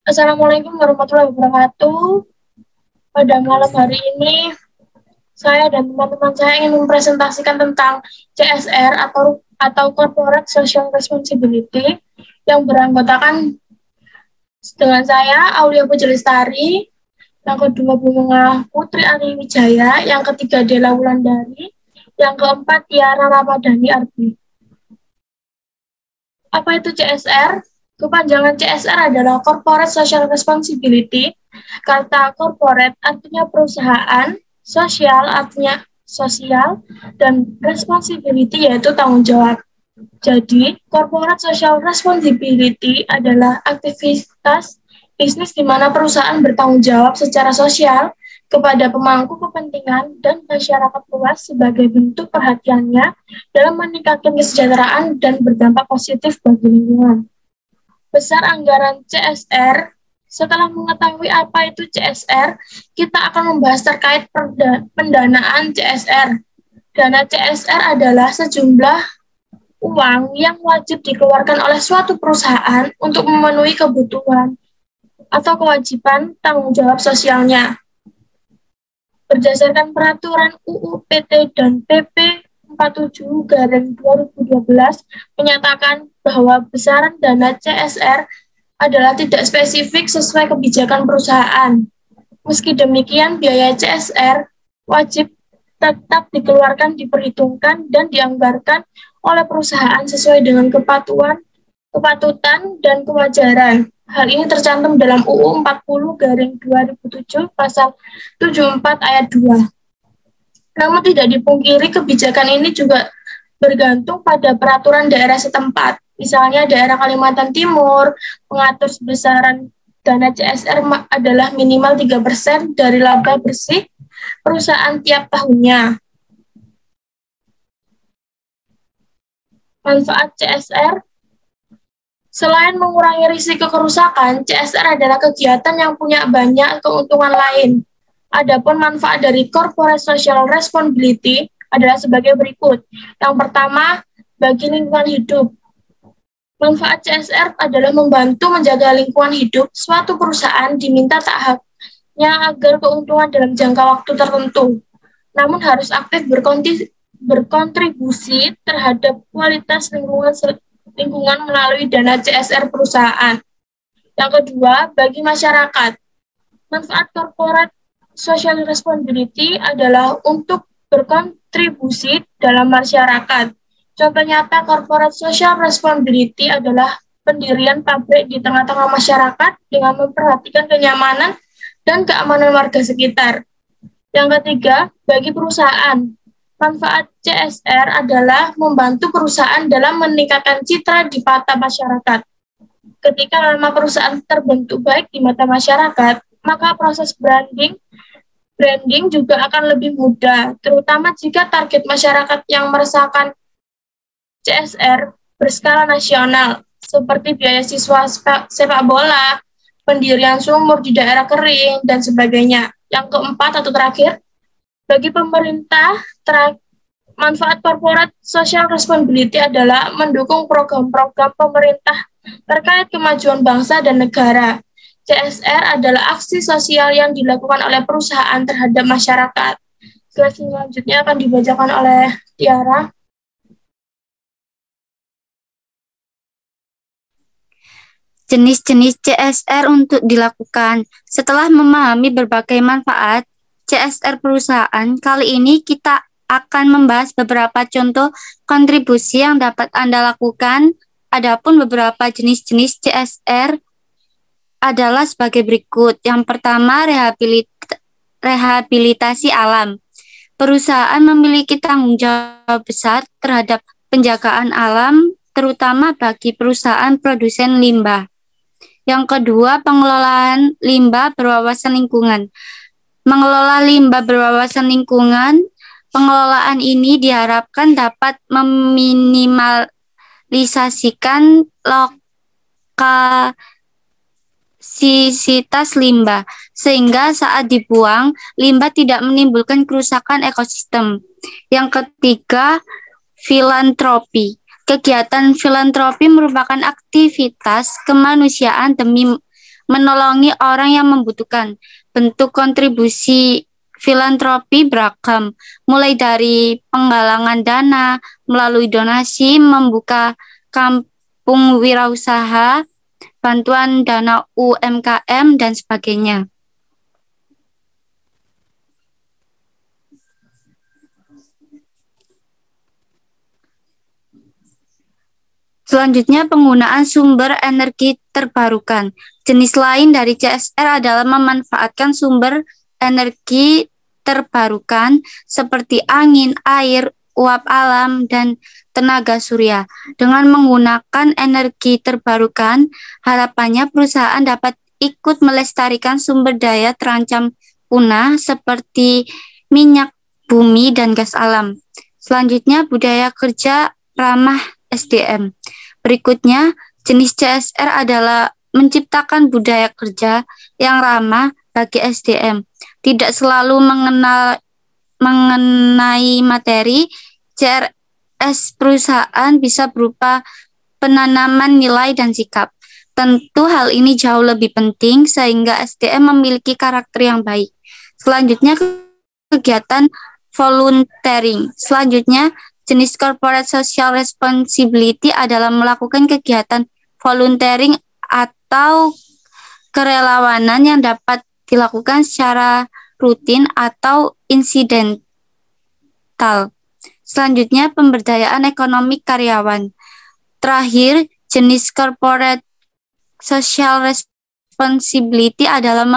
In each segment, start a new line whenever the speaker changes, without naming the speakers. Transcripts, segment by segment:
Assalamualaikum warahmatullahi wabarakatuh. Pada malam hari ini, saya dan teman-teman saya ingin mempresentasikan tentang CSR atau Corporate Social Responsibility yang beranggotakan dengan saya, Aulia Puji Lestari, yang kedua Bunga Putri Ani Wijaya, yang ketiga Dela Wulandari, yang keempat Tiara Ramadhani Arbi. Apa itu CSR? Kepanjangan CSR adalah Corporate Social Responsibility. Kata corporate artinya perusahaan, sosial artinya sosial, dan responsibility yaitu tanggung jawab. Jadi, Corporate Social Responsibility adalah aktivitas bisnis di mana perusahaan bertanggung jawab secara sosial kepada pemangku kepentingan dan masyarakat luas sebagai bentuk perhatiannya dalam meningkatkan kesejahteraan dan berdampak positif bagi lingkungan. Besar anggaran CSR. Setelah mengetahui apa itu CSR, kita akan membahas terkait pendanaan CSR. Dana CSR adalah sejumlah uang yang wajib dikeluarkan oleh suatu perusahaan untuk memenuhi kebutuhan atau kewajiban tanggung jawab sosialnya. Berdasarkan peraturan UU, PT, dan PP 47/2012 menyatakan bahwa besaran dana CSR adalah tidak spesifik sesuai kebijakan perusahaan. Meski demikian, biaya CSR wajib tetap dikeluarkan, diperhitungkan, dan dianggarkan oleh perusahaan sesuai dengan kepatutan, dan kewajaran. Hal ini tercantum dalam UU 40/2007 pasal 74 ayat 2. Namun tidak dipungkiri kebijakan ini juga bergantung pada peraturan daerah setempat. Misalnya daerah Kalimantan Timur mengatur besaran dana CSR adalah minimal 3% dari laba bersih perusahaan tiap tahunnya. Manfaat CSR. Selain mengurangi risiko kerusakan, CSR adalah kegiatan yang punya banyak keuntungan lain. Adapun manfaat dari Corporate Social Responsibility adalah sebagai berikut. Yang pertama, bagi lingkungan hidup. Manfaat CSR adalah membantu menjaga lingkungan hidup. Suatu perusahaan diminta tak hanya agar keuntungan dalam jangka waktu tertentu, namun harus aktif berkontribusi terhadap kualitas lingkungan melalui dana CSR perusahaan. Yang kedua, bagi masyarakat. Manfaat Corporate Social Responsibility adalah untuk berkontribusi dalam masyarakat. Contoh nyata Corporate Social Responsibility adalah pendirian pabrik di tengah-tengah masyarakat dengan memperhatikan kenyamanan dan keamanan warga sekitar. Yang ketiga, bagi perusahaan. Manfaat CSR adalah membantu perusahaan dalam meningkatkan citra di mata masyarakat. Ketika nama perusahaan terbentuk baik di mata masyarakat, maka proses branding juga akan lebih mudah, terutama jika target masyarakat yang merasakan CSR berskala nasional, seperti biaya siswa sepak bola, pendirian sumur di daerah kering, dan sebagainya. Yang keempat atau terakhir, bagi pemerintah, manfaat Corporate Social Responsibility adalah mendukung program-program pemerintah terkait kemajuan bangsa dan negara. CSR adalah aksi sosial yang dilakukan oleh perusahaan terhadap masyarakat. Slide selanjutnya akan dibacakan oleh Tiara.
Jenis-jenis CSR untuk dilakukan. Setelah memahami berbagai manfaat CSR perusahaan, kali ini kita akan membahas beberapa contoh kontribusi yang dapat Anda lakukan. Adapun beberapa jenis-jenis CSR adalah sebagai berikut. Yang pertama, rehabilitasi alam. Perusahaan memiliki tanggung jawab besar terhadap penjagaan alam, terutama bagi perusahaan produsen limbah. Yang kedua, pengelolaan limbah berwawasan lingkungan. Mengelola limbah berwawasan lingkungan, pengelolaan ini diharapkan dapat meminimalisasikan lokasitas limbah, sehingga saat dibuang, limbah tidak menimbulkan kerusakan ekosistem. Yang ketiga, filantropi. Kegiatan filantropi merupakan aktivitas kemanusiaan demi menolongi orang yang membutuhkan. Bentuk kontribusi filantropi beragam, mulai dari penggalangan dana, melalui donasi, membuka kampung wirausaha, bantuan dana UMKM, dan sebagainya. Selanjutnya, penggunaan sumber energi terbarukan. Jenis lain dari CSR adalah memanfaatkan sumber energi terbarukan seperti angin, air, uap alam, dan tenaga surya. Dengan menggunakan energi terbarukan, harapannya perusahaan dapat ikut melestarikan sumber daya terancam punah seperti minyak bumi dan gas alam. Selanjutnya, budaya kerja ramah SDM. Berikutnya, jenis CSR adalah menciptakan budaya kerja yang ramah bagi SDM. Tidak selalu mengenai materi, CRS perusahaan bisa berupa penanaman nilai dan sikap. Tentu hal ini jauh lebih penting sehingga SDM memiliki karakter yang baik. Selanjutnya, kegiatan volunteering. Selanjutnya, jenis corporate social responsibility adalah melakukan kegiatan volunteering atau kerelawanan yang dapat dilakukan secara rutin atau insidental. Selanjutnya, pemberdayaan ekonomi karyawan. Terakhir, jenis corporate social responsibility adalah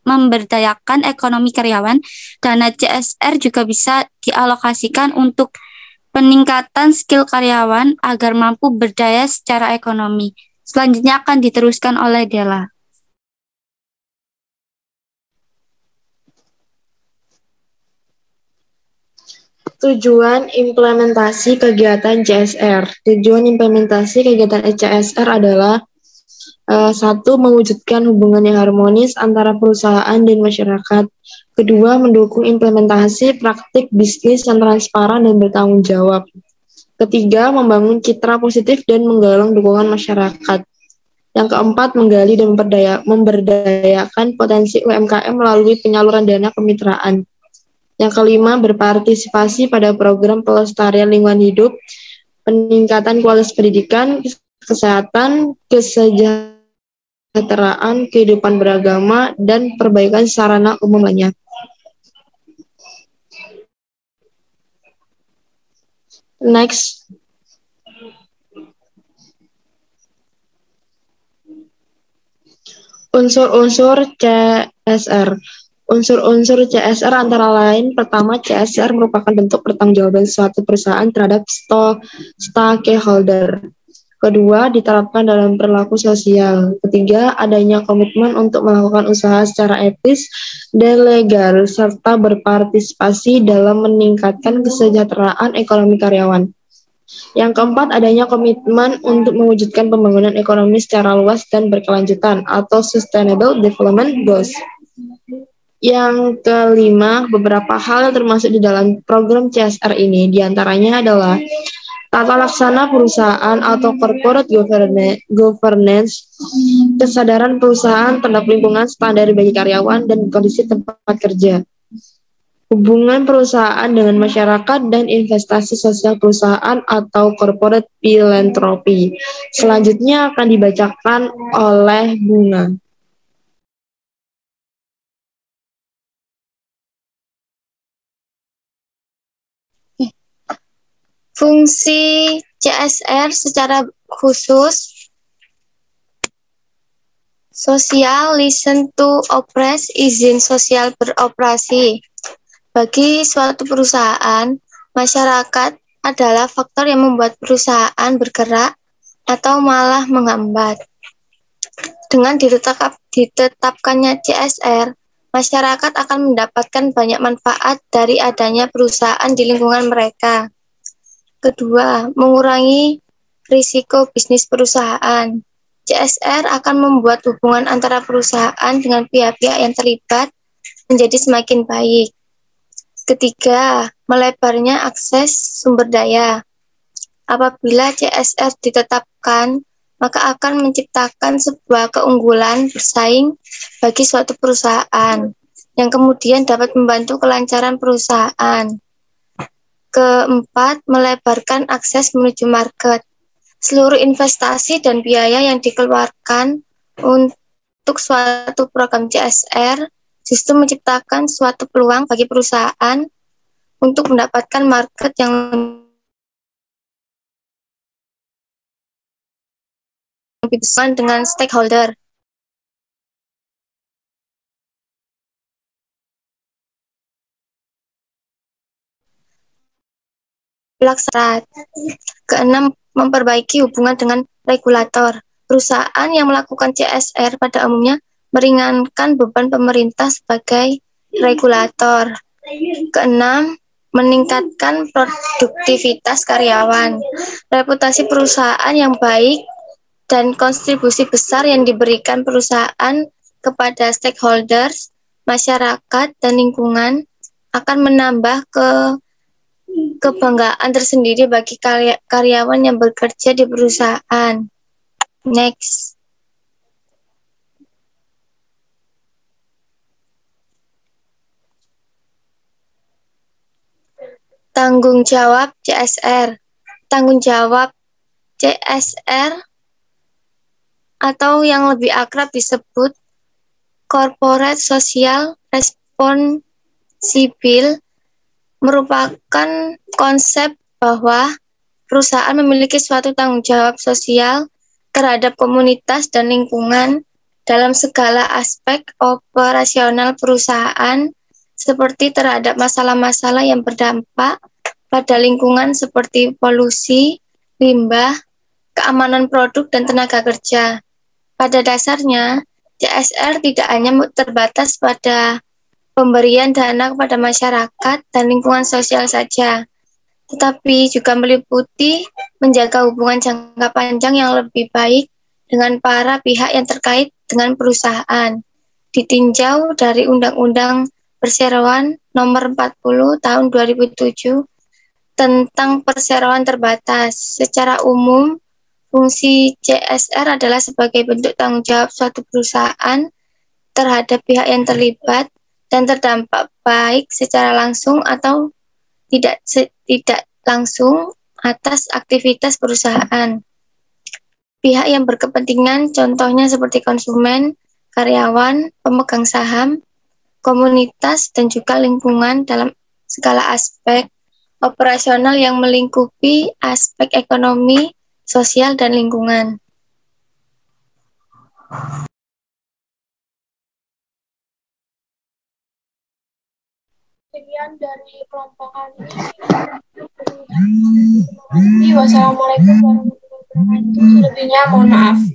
memberdayakan ekonomi karyawan. Dana CSR juga bisa dialokasikan untuk peningkatan skill karyawan agar mampu berdaya secara ekonomi. Selanjutnya akan diteruskan oleh Della.
Tujuan implementasi kegiatan CSR. Tujuan implementasi kegiatan CSR adalah satu, mewujudkan hubungan yang harmonis antara perusahaan dan masyarakat. Kedua, mendukung implementasi praktik bisnis yang transparan dan bertanggung jawab. Ketiga, membangun citra positif dan menggalang dukungan masyarakat. Yang keempat, menggali dan memberdayakan potensi UMKM melalui penyaluran dana kemitraan. Yang kelima, berpartisipasi pada program pelestarian lingkungan hidup, peningkatan kualitas pendidikan, kesehatan, kesejahteraan, kehidupan beragama, dan perbaikan sarana umum lainnya. Next. Unsur-unsur CSR. Unsur-unsur CSR antara lain, pertama, CSR merupakan bentuk pertanggungjawaban suatu perusahaan terhadap stakeholder. Kedua, diterapkan dalam perilaku sosial. Ketiga, adanya komitmen untuk melakukan usaha secara etis dan legal, serta berpartisipasi dalam meningkatkan kesejahteraan ekonomi karyawan. Yang keempat, adanya komitmen untuk mewujudkan pembangunan ekonomi secara luas dan berkelanjutan atau Sustainable Development Goals. Yang kelima, beberapa hal yang termasuk di dalam program CSR ini diantaranya adalah tata laksana perusahaan atau corporate governance, kesadaran perusahaan terhadap lingkungan, standar bagi karyawan, dan kondisi tempat kerja. Hubungan perusahaan dengan masyarakat dan investasi sosial perusahaan atau corporate philanthropy. Selanjutnya akan dibacakan oleh Bunga.
Fungsi CSR secara khusus: sosial, listen to oppress, izin sosial beroperasi. Bagi suatu perusahaan, masyarakat adalah faktor yang membuat perusahaan bergerak atau malah menghambat. Dengan ditetapkannya CSR, masyarakat akan mendapatkan banyak manfaat dari adanya perusahaan di lingkungan mereka. Kedua, mengurangi risiko bisnis perusahaan. CSR akan membuat hubungan antara perusahaan dengan pihak-pihak yang terlibat menjadi semakin baik. Ketiga, melebarnya akses sumber daya. Apabila CSR ditetapkan, maka akan menciptakan sebuah keunggulan bersaing bagi suatu perusahaan, yang kemudian dapat membantu kelancaran perusahaan. Keempat, melebarkan akses menuju market. Seluruh investasi dan biaya yang dikeluarkan untuk suatu program CSR justru menciptakan suatu peluang bagi perusahaan untuk mendapatkan market yang lebih besar dengan stakeholder. Pelaksanaan. Keenam, memperbaiki hubungan dengan regulator. Perusahaan yang melakukan CSR pada umumnya meringankan beban pemerintah sebagai regulator. Keenam, meningkatkan produktivitas karyawan. Reputasi perusahaan yang baik dan kontribusi besar yang diberikan perusahaan kepada stakeholders, masyarakat, dan lingkungan akan menambah kebanggaan tersendiri bagi karyawan yang bekerja di perusahaan. Next. Tanggung jawab CSR. Tanggung jawab CSR atau yang lebih akrab disebut Corporate Social Responsible merupakan konsep bahwa perusahaan memiliki suatu tanggung jawab sosial terhadap komunitas dan lingkungan dalam segala aspek operasional perusahaan, seperti terhadap masalah-masalah yang berdampak pada lingkungan seperti polusi, limbah, keamanan produk, dan tenaga kerja. Pada dasarnya, CSR tidak hanya terbatas pada pemberian dana kepada masyarakat dan lingkungan sosial saja, tetapi juga meliputi menjaga hubungan jangka panjang yang lebih baik dengan para pihak yang terkait dengan perusahaan, ditinjau dari Undang-Undang Perseroan Nomor 40 Tahun 2007 tentang perseroan terbatas. Secara umum, fungsi CSR adalah sebagai bentuk tanggung jawab suatu perusahaan terhadap pihak yang terlibat dan terdampak baik secara langsung atau tidak langsung atas aktivitas perusahaan. Pihak yang berkepentingan contohnya seperti konsumen, karyawan, pemegang saham, komunitas, dan juga lingkungan dalam segala aspek operasional yang melingkupi aspek ekonomi, sosial, dan lingkungan.
Sekian dari kelompok kami. Wassalamualaikum warahmatullahi wabarakatuh. Selebihnya mohon maaf.